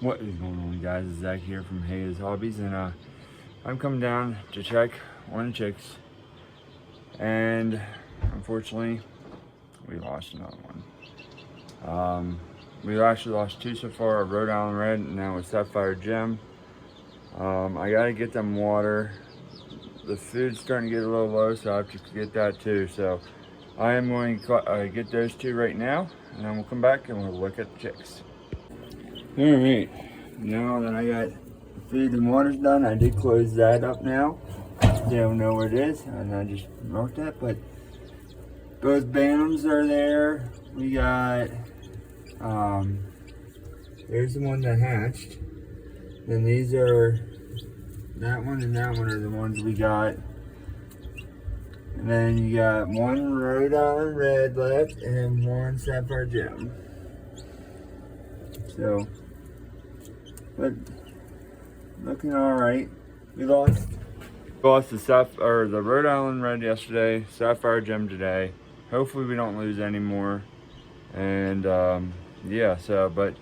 What is going on, guys? It's Zach here from Hayes Hobbies, and I'm coming down to check on the chicks, and unfortunately we lost another one. We actually lost two so far, a Rhode Island Red and now a Sapphire Gem. I gotta get them water. The food's starting to get a little low, so I have to get that too. So I am going to get those two right now, and then we'll come back and we'll look at the chicks. All right, now that I got feed and water's done, I did close that up now. They don't know where it is, and I just marked that, but both bantams are there. We got, there's the one that hatched. Then these are, that one and that one are the ones we got. And then you got one Rhode Island Red left and one Sapphire Gem. So, but looking all right. We lost the Rhode Island Red yesterday, Sapphire Gem today. Hopefully we don't lose any more. And yeah, so but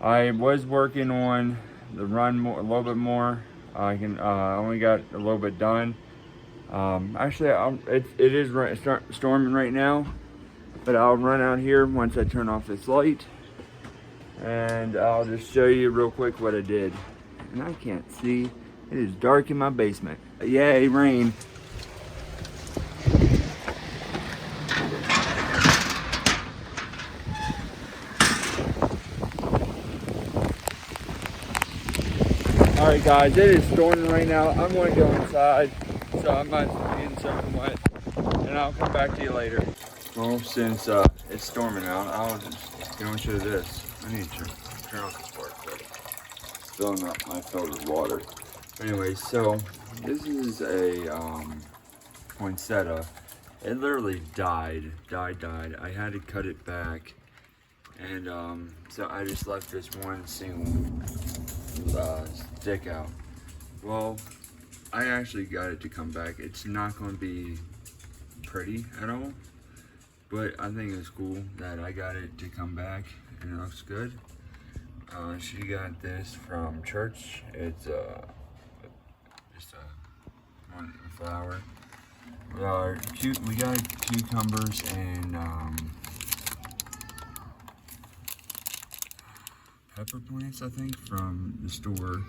I was working on the run a little bit more. I can only got a little bit done. Actually, it is storming right now, but I'll run out here once I turn off this light, and I'll just show you real quick what I did. And I can't see. It is dark in my basement. Yay, rain. All right, guys, it is storming right now. I'm going to go inside, so I might be getting something wet, and I'll come back to you later. Well, since it's storming out, I'll just go into this. I need to turn off the spark plug. It's filling up my filtered water. Anyway, so this is a poinsettia. It literally died. I had to cut it back, and so I just left this one single stick out. Well, I actually got it to come back. It's not going to be pretty at all, but I think it's cool that I got it to come back, and it looks good. She got this from church. It's just one flower. We got cucumbers and pepper plants, I think, from the store.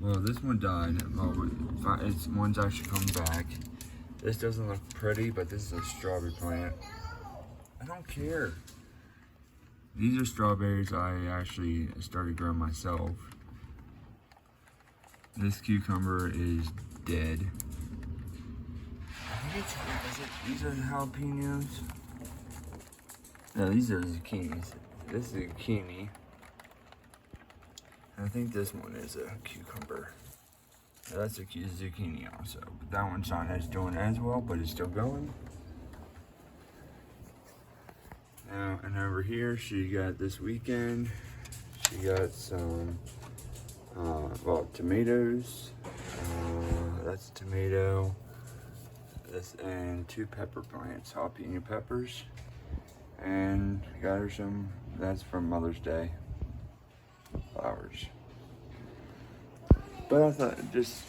Well, this one died. Well, one's actually coming back. This doesn't look pretty, but this is a strawberry plant. I don't care. These are strawberries I actually started growing myself. This cucumber is dead. I think these are jalapenos. No, these are zucchinis. This is a zucchini. I think this one is a cucumber. Yeah, that's a zucchini also. But that one's not doing as well, but it's still going. Now, and over here, she got this weekend. She got some, tomatoes. That's a tomato. This and two pepper plants, jalapeno peppers. And got her some. That's from Mother's Day. Flowers. But I thought just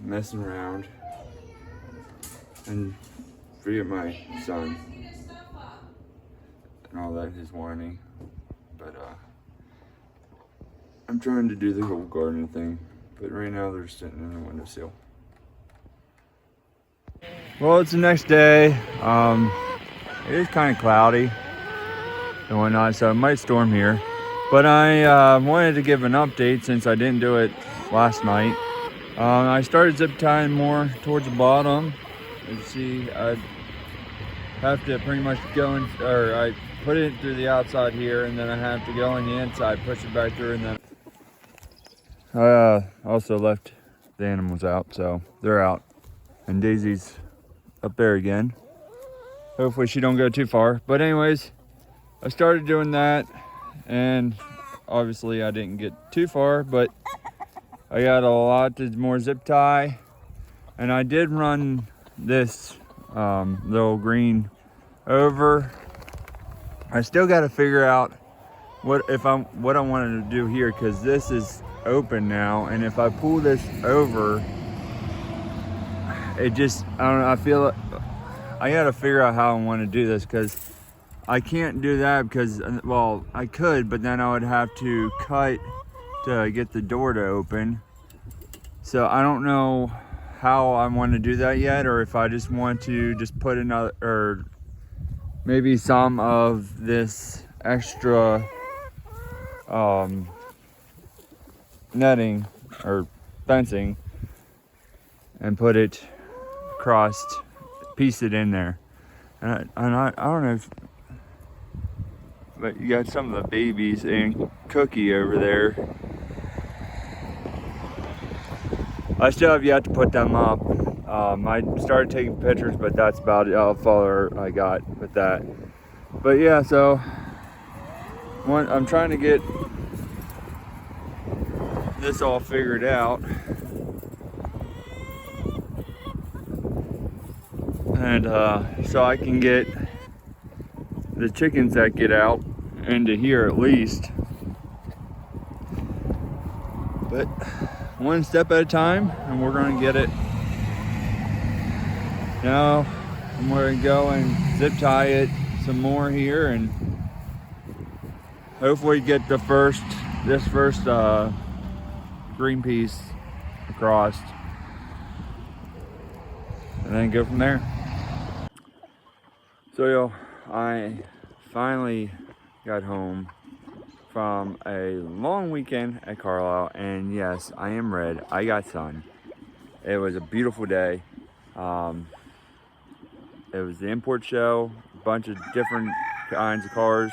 messing around and forget my son and all that, his whining. But I'm trying to do the whole garden thing, but right now they're sitting in the windowsill. Well, it's the next day. It is kind of cloudy and whatnot, so it might storm here. But I wanted to give an update since I didn't do it last night. I started zip tying more towards the bottom. As you see, I have to pretty much go in, or I put it through the outside here, and then I have to go on the inside, push it back through, and then I also left the animals out, so they're out. And Daisy's up there again. Hopefully she don't go too far. But anyways, I started doing that. And obviously I didn't get too far, but I got a lot more zip tie, and I did run this little green over. I still got to figure out what I wanted to do here, because this is open now, and if I pull this over, it just, I don't know, I feel I gotta figure out how I want to do this, because I can't do that because, well, I could, but then I would have to cut to get the door to open. So I don't know how I want to do that yet, or if I just want to just put another, or maybe some of this extra netting or fencing and put it across, piece it in there. And I don't know if, but you got some of the babies and Cookie over there. I still have yet to put them up. I started taking pictures, but that's about it. How far I got with that. But yeah, so I'm trying to get this all figured out. And so I can get the chickens that get out into here at least. But one step at a time, and we're gonna get it. Now I'm gonna go and zip tie it some more here, and hopefully get this first green piece across, and then go from there. So yo, I finally got home from a long weekend at Carlisle, and yes, I am red. I got sun. It was a beautiful day. It was the import show, a bunch of different kinds of cars,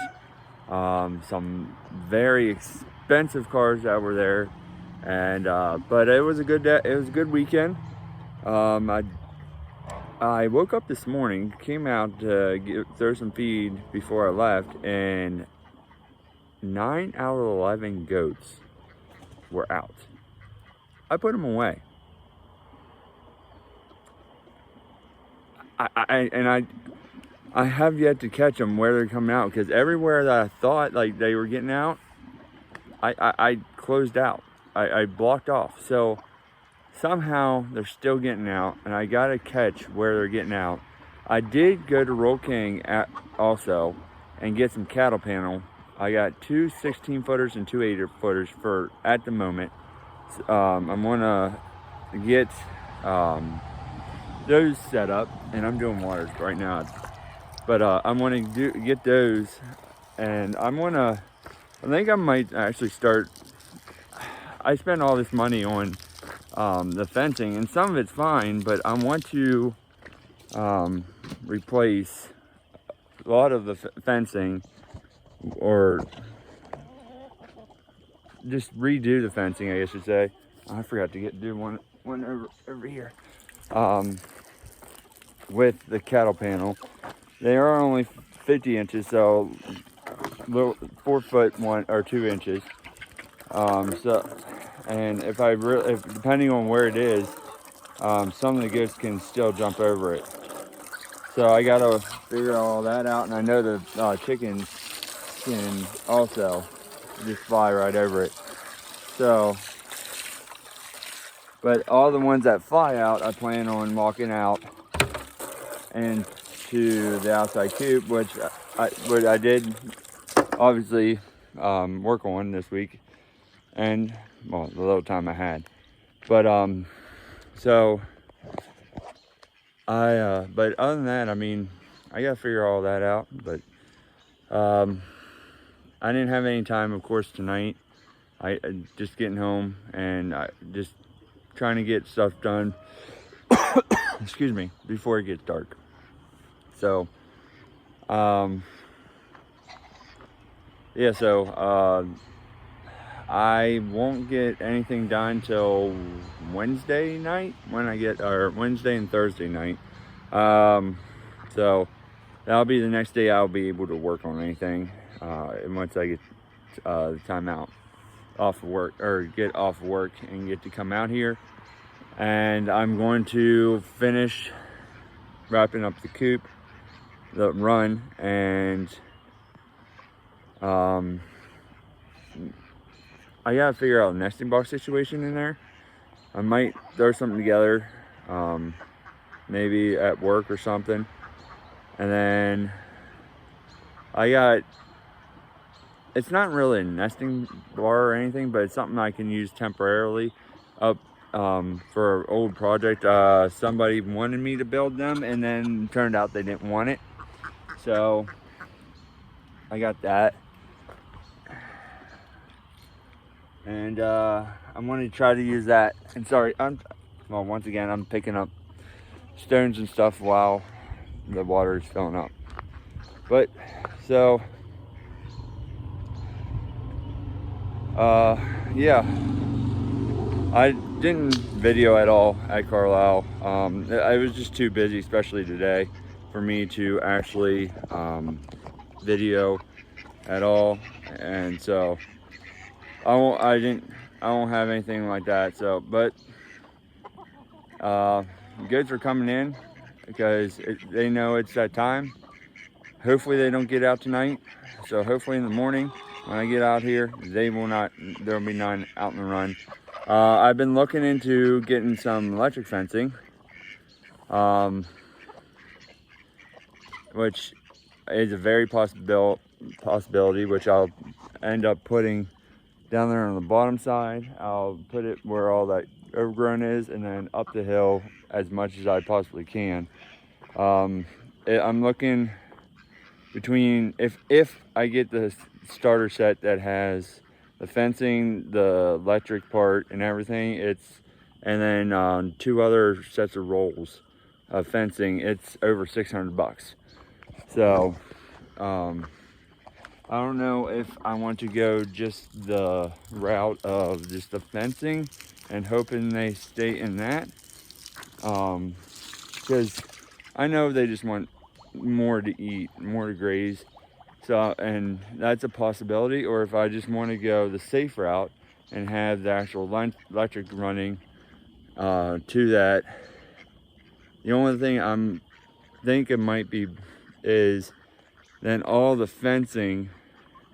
some very expensive cars that were there, and but it was a good day. It was a good weekend. I woke up this morning, came out to throw some feed before I left, and 9 out of 11 goats were out. I put them away. I have yet to catch them where they're coming out, because everywhere that I thought like they were getting out, I closed out. I blocked off. So somehow they're still getting out, and I gotta catch where they're getting out. I did go to Roll King also and get some cattle panel. I got 2 16-footers and 2 8-footers for at the moment. I'm gonna get those set up, and I'm doing waters right now, but I'm gonna get those, and I think I might actually start. I spent all this money on the fencing, and some of it's fine, but I want to replace a lot of the fencing, or just redo the fencing, I guess you'd say. I forgot to do one over here. With the cattle panel, they are only 50 inches, so little 4 foot 1 or 2 inches. So, and if depending on where it is, some of the goats can still jump over it. So I gotta figure all that out, and I know the chickens can also just fly right over it. So, but all the ones that fly out, I plan on walking out and to the outside coop, which I did obviously work on this week, and well, the little time I had. But so but other than that, I mean, I gotta figure all that out. But I didn't have any time, of course, tonight. I just getting home, and I just trying to get stuff done. Excuse me, before it gets dark. So yeah, so I won't get anything done till Wednesday night, or Wednesday and Thursday night. So that'll be the next day I'll be able to work on anything, and once I get the time out off of work, or get off work and get to come out here. And I'm going to finish wrapping up the coop, the run, and I gotta figure out a nesting box situation in there. I might throw something together, maybe at work or something. And then it's not really a nesting bar or anything, but it's something I can use temporarily up for an old project. Somebody wanted me to build them, and then turned out they didn't want it. So I got that. And I'm going to try to use that. And sorry, once again, I'm picking up stones and stuff while the water is filling up. But so yeah, I didn't video at all at Carlisle. I was just too busy, especially today, for me to actually video at all. And so I won't have anything like that. So, but goods are coming in because they know it's that time. Hopefully they don't get out tonight. So hopefully in the morning when I get out here, there'll be none out in the run. I've been looking into getting some electric fencing, which is a very possibility, which I'll end up putting down there on the bottom side. I'll put it where all that overgrown is, and then up the hill as much as I possibly can. I'm looking between, if I get the starter set that has the fencing, the electric part and everything, and then 2 other sets of rolls of fencing, it's over $600. So I don't know if I want to go just the route of just the fencing and hoping they stay in that, because I know they just want more to eat, more to graze. So, and that's a possibility. Or if I just want to go the safe route and have the actual electric running to that. The only thing I'm thinking might be is then all the fencing,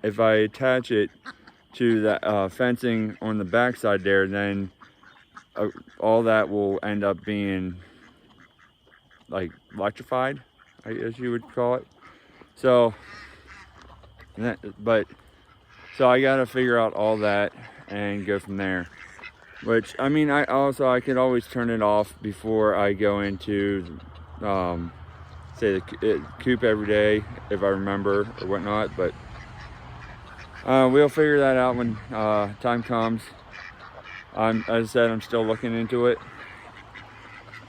if I attach it to the fencing on the backside there, then all that will end up being like electrified, I guess you would call it. So so I gotta figure out all that and go from there. Which, I mean, I could always turn it off before I go into say the coop every day if I remember or whatnot, but we'll figure that out when time comes. As I said, I'm still looking into it,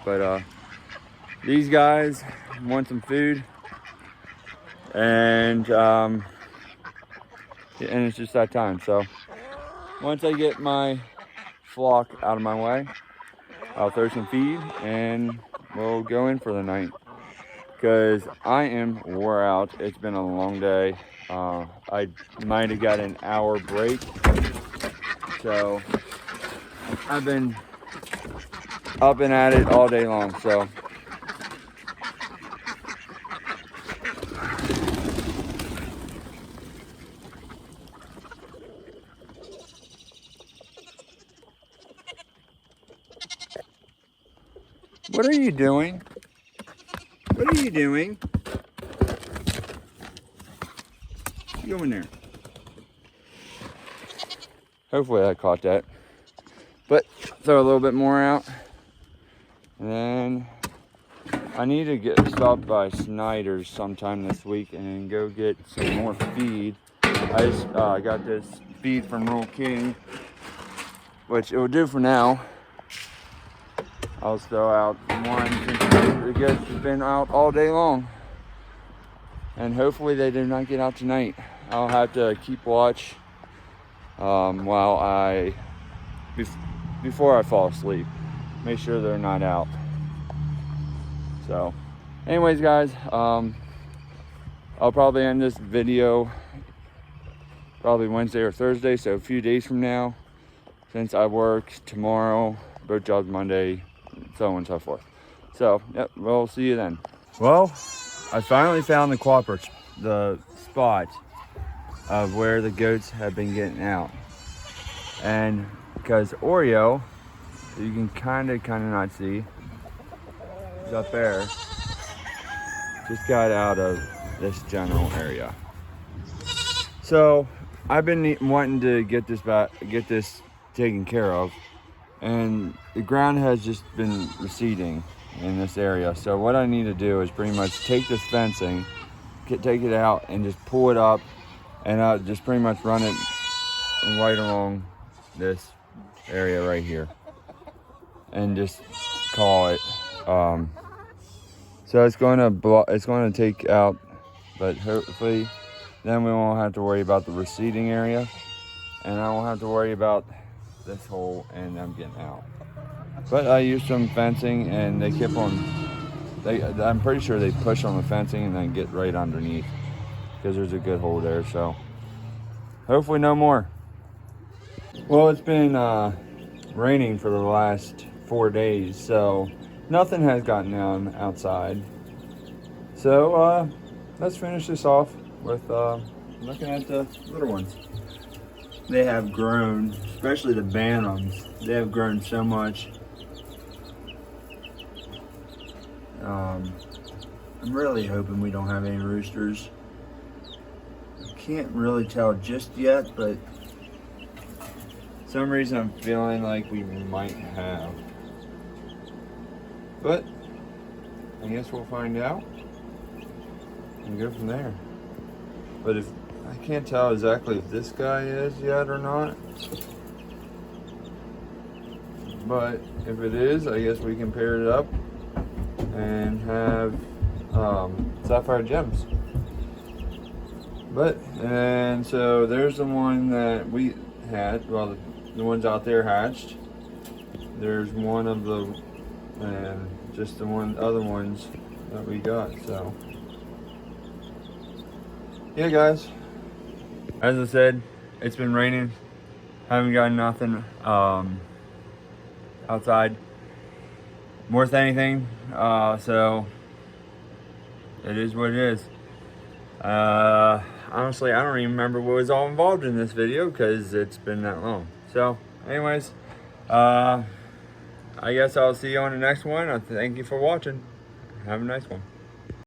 but these guys want some food, and it's just that time. So once I get my flock out of my way, I'll throw some feed and we'll go in for the night, because I am wore out. It's been a long day. I might have got an hour break, so I've been up and at it all day long. So what are you doing? What are you doing? Go in there. Hopefully I caught that. But throw a little bit more out. And then I need to get stopped by Snyder's sometime this week and go get some more feed. I just got this feed from Rural King, which it will do for now. I'll throw out one since the goods have been out all day long. And hopefully they do not get out tonight. I'll have to keep watch before I fall asleep. Make sure they're not out. So anyways, guys, I'll probably end this video probably Wednesday or Thursday, so a few days from now, since I work tomorrow, both jobs Monday, so on and so forth. So yep, we'll see you then. Well, I finally found the spot. of where the goats have been getting out. And because Oreo, you can kind of not see, is up there, just got out of this general area. So I've been wanting to get this taken care of, and the ground has just been receding in this area. So what I need to do is pretty much take this fencing, take it out, and just pull it up, and just pretty much run it right along this area right here, and just call it. So it's going to take out, but hopefully then we won't have to worry about the receding area, and I won't have to worry about this hole and them getting out. But I used some fencing, and they keep on. I'm pretty sure they push on the fencing and then get right underneath, because there's a good hole there. So hopefully no more. Well, it's been raining for the last 4 days, so nothing has gotten down outside. So let's finish this off with looking at the little ones. They have grown, especially the bantams. They have grown so much. I'm really hoping we don't have any roosters. I can't really tell just yet, but for some reason I'm feeling like we might have. But I guess we'll find out and go from there. But if I can't tell exactly if this guy is yet or not. But if it is, I guess we can pair it up and have sapphire gems. And so there's the one that we had. Well, the ones out there hatched. There's one of the, and just the other ones that we got. So yeah, guys. As I said, it's been raining. Haven't gotten nothing outside worth anything. So it is what it is. Honestly, I don't even remember what was all involved in this video because it's been that long. So anyways, I guess I'll see you on the next one. Thank you for watching. Have a nice one.